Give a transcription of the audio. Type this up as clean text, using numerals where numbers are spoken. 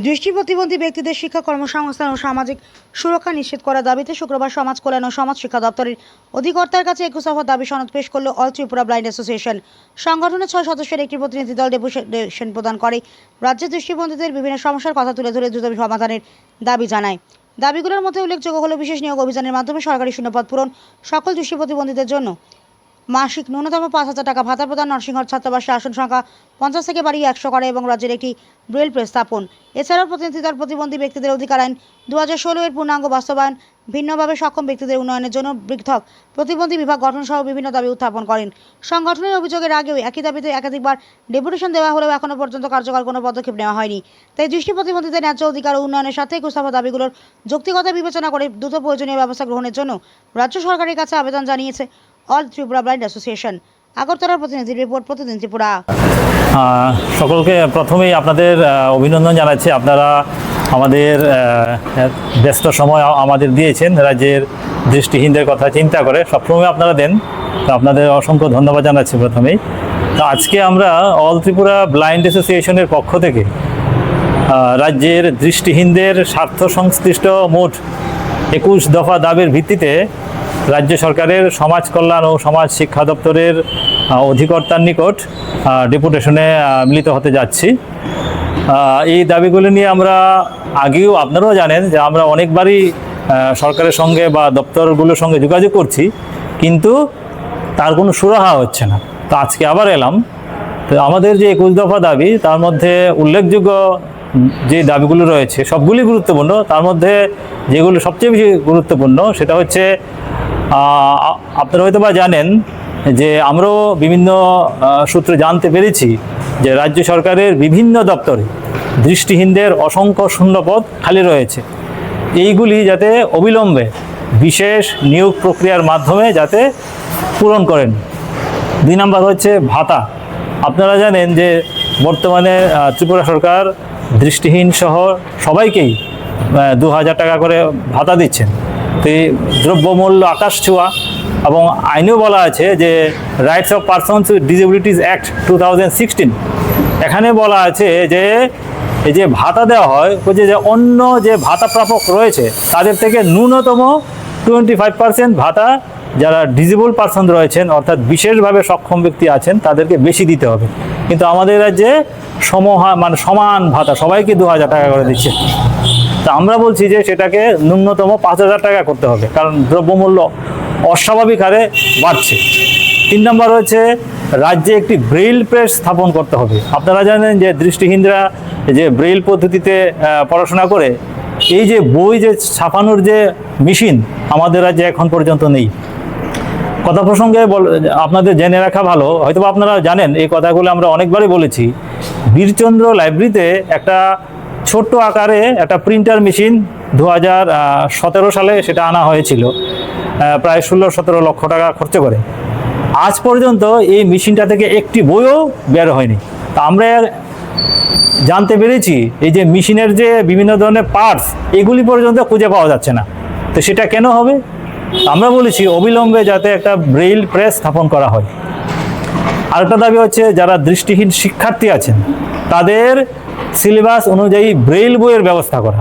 দৃষ্টি প্রতিবন্ধী ব্যক্তিদের শিক্ষা কর্মসংস্থান ও সামাজিক সুরক্ষা নিশ্চিত করার দাবিতে শুক্রবার সমাজ কল্যাণ ও সমাজ শিক্ষা দপ্তরের অধিকর্তার কাছে 21 দফা দাবি সনদ পেশ করল অল ত্রিপুরা ব্লাইন্ড অ্যাসোসিয়েশন। সংগঠনের 6 সদস্যের একটি প্রতিনিধি দল ডেপুটেশন প্রদান করে রাজ্যের দৃষ্টিবন্ধীদের বিভিন্ন সমস্যার কথা তুলে ধরে দ্রুত সমাধানের দাবি জানায়। দাবিগুলোর মধ্যে উল্লেখযোগ্য হল বিশেষ নিয়োগ অভিযানের মাধ্যমে সরকারি শূন্যপদ পূরণ, সকল দৃষ্টি প্রতিবন্ধীদের জন্য মাসিক ন্যূনতম 5,000 টাকা ভাতা প্রদান, নরসিংহর ছাত্রাবাসে আসন সংখ্যা 50 থেকে বাড়িয়ে 100 করা এবং রাজ্যের একটি ব্রেল প্রেস স্থাপন। এছাড়াও প্রতিনিধি দল প্রতিবন্ধী ব্যক্তিদের অধিকার আইন 2016 এর পূর্ণাঙ্গ বাস্তবায়ন, ভিন্নভাবে সক্ষম ব্যক্তিদের উন্নয়নের জন্য পৃথক প্রতিবন্ধী বিভাগ গঠন সহ বিভিন্ন দাবি উত্থাপন করেন। সংগঠনের অভিযোগের আগেও একই দাবিতে একাধিকবার ডেপুটেশন দেওয়া হলেও এখনও পর্যন্ত কার্যকর কোনো পদক্ষেপ নেওয়া হয়নি। তাই দৃষ্টি প্রতিবন্ধীদের ন্যায্য অধিকার ও উন্নয়নের সাথে 21 দফা দাবিগুলোর যৌক্তিকতা বিবেচনা করে দ্রুত প্রয়োজনীয় ব্যবস্থা গ্রহণের জন্য রাজ্য সরকারের কাছে আবেদন জানিয়েছে অল ত্রিপুরা ব্লাইন্ড অ্যাসোসিয়েশন। আগরতলার প্রতিনিধির রিপোর্ট, প্রতিদিন ত্রিপুরা। সকলকে প্রথমেই আপনাদের অভিনন্দন জানাচ্ছি। আপনারা আমাদের ব্যস্ত সময় আমাদের দিয়েছেন রাজ্যের দৃষ্টিহীনদের কথা চিন্তা করে, সবসময় আপনারা দেন, তো আপনাদের অসংখ্য ধন্যবাদ জানাচ্ছি প্রথমেই। তো আজকে আমরা অল ত্রিপুরা ব্লাইন্ড অ্যাসোসিয়েশনের পক্ষ থেকে রাজ্যের দৃষ্টিহীনদের স্বার্থ সংশ্লিষ্ট মোট 21 দফা দাবির ভিত্তিতে রাজ্য সরকারের সমাজ কল্যাণ ও সমাজ শিক্ষা দপ্তরের অধিকর্তার নিকট ডেপুটেশনে মিলিত হতে যাচ্ছি। এই দাবিগুলো নিয়ে আমরা আগেও, আপনারাও জানেন যে আমরা অনেকবারই সরকারের সঙ্গে বা দপ্তরগুলোর সঙ্গে যোগাযোগ করছি, কিন্তু তার কোনো সুরাহা হচ্ছে না। তো আজকে আবার এলাম। তো আমাদের যে 21 দফা দাবি, তার মধ্যে উল্লেখযোগ্য যে দাবিগুলো রয়েছে সবগুলি গুরুত্বপূর্ণ। তার মধ্যে যেগুলো সবচেয়ে বেশি গুরুত্বপূর্ণ সেটা হচ্ছে, আপনারা হয়তো বা জানেন যে আমরাও বিভিন্ন সূত্রে জানতে পেরেছি যে রাজ্য সরকারের বিভিন্ন দপ্তরে দৃষ্টিহীনদের অসংখ্য শূন্যপদ খালি রয়েছে। এইগুলি যাতে অবিলম্বে বিশেষ নিয়োগ প্রক্রিয়ার মাধ্যমে যাতে পূরণ করেন। 2 নম্বর হচ্ছে ভাতা। আপনারা জানেন যে বর্তমানে ত্রিপুরা সরকার দৃষ্টিহীন সহ সবাইকেই 2,000 টাকা করে ভাতা দিচ্ছেন। তো এই দ্রব্যমূল্য আকাশ ছোঁয়া, এবং আইনেও বলা আছে যে rights of persons with disabilities act 2016, এখানে বলা আছে যে এই যে ভাতা দেওয়া হয়, যে অন্য যে ভাতা প্রাপক রয়েছে তাদের থেকে ন্যূনতম 25% ভাতা যারা ডিজেবল পারসন রয়েছেন, অর্থাৎ বিশেষভাবে সক্ষম ব্যক্তি আছেন, তাদেরকে বেশি দিতে হবে। কিন্তু আমাদের রাজ্যে সমান ভাতা সবাইকে 2,000 টাকা করে দিচ্ছে। তা আমরা বলছি যে সেটাকে ন্যূনতম 5,000 টাকা করতে হবে, কারণ দ্রব্যমূল্য অস্বাভাবিক হারে বাড়ছে। 3 নম্বর হচ্ছে রাজ্যে একটি ব্রেইল প্রেস স্থাপন করতে হবে। আপনারা জানেন যে দৃষ্টিহীনরা যে ব্রেইল পদ্ধতিতে পড়াশোনা করে, এই যে বই যে ছাপানোর যে মেশিন আমাদের রাজ্যে এখন পর্যন্ত নেই। কথা প্রসঙ্গে আপনাদের জেনে রাখা ভালো, হয়তো আপনারা জানেন এই কথাগুলো আমরা অনেকবারই বলেছি। বীরচন্দ্র লাইব্রেরিতে একটা ছোট্ট আকারে একটা প্রিন্টার মেশিন 2017 সালে সেটা আনা হয়েছিল, প্রায় 16-17 লক্ষ টাকা খরচ করে। আজ পর্যন্ত এই মেশিনটা থেকে একটি বইও বের হয়নি। তা আমরা জানতে পেরেছি এই যে মেশিনের যে বিভিন্ন ধরনের পার্টস, এগুলি পর্যন্ত খুঁজে পাওয়া যাচ্ছে না। তো সেটা কেন হবে? আমরা বলেছি অবিলম্বে যাতে একটা ব্রেইল প্রেস স্থাপন করা হয়। আরেকটা দাবি হচ্ছে যারা দৃষ্টিহীন শিক্ষার্থী আছেন তাদের সিলেবাস অনুযায়ী ব্রেইল বইয়ের ব্যবস্থা করা।